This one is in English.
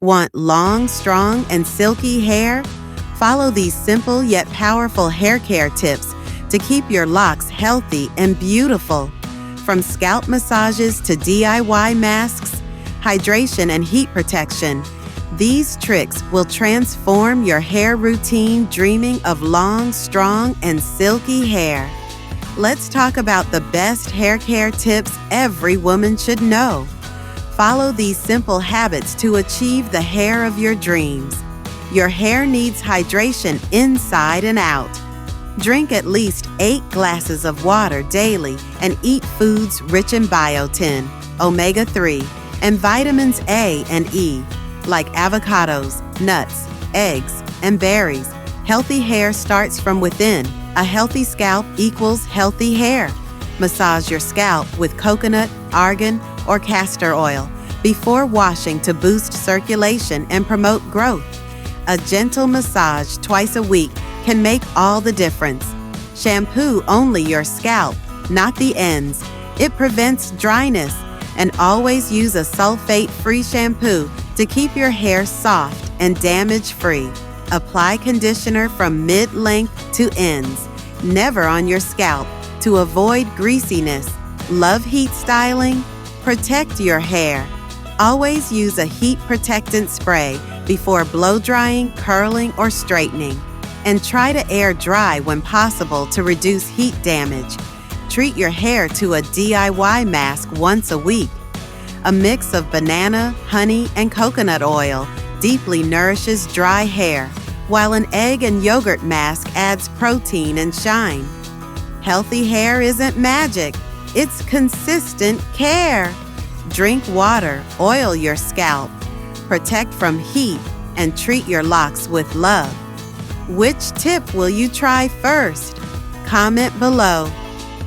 Want long, strong, and silky hair? Follow these simple yet powerful hair care tips to keep your locks healthy and beautiful. From scalp massages to DIY masks, hydration and heat protection, these tricks will transform your hair routine, dreaming of long, strong, and silky hair. Let's talk about the best hair care tips every woman should know. Follow these simple habits to achieve the hair of your dreams. Your hair needs hydration inside and out. Drink at least 8 glasses of water daily and eat foods rich in biotin, omega-3, and vitamins A and E, like avocados, nuts, eggs, and berries. Healthy hair starts from within. A healthy scalp equals healthy hair. Massage your scalp with coconut, argan, or castor oil before washing to boost circulation and promote growth. A gentle massage twice a week can make all the difference. Shampoo only your scalp, not the ends. It prevents dryness, and always use a sulfate-free shampoo to keep your hair soft and damage-free. Apply conditioner from mid-length to ends, never on your scalp, to avoid greasiness. Love heat styling? Protect your hair. Always use a heat protectant spray before blow drying, curling, or straightening. And try to air dry when possible to reduce heat damage. Treat your hair to a DIY mask once a week. A mix of banana, honey, and coconut oil deeply nourishes dry hair, while an egg and yogurt mask adds protein and shine. Healthy hair isn't magic, it's consistent care. Drink water, oil your scalp, protect from heat, and treat your locks with love. Which tip will you try first? Comment below.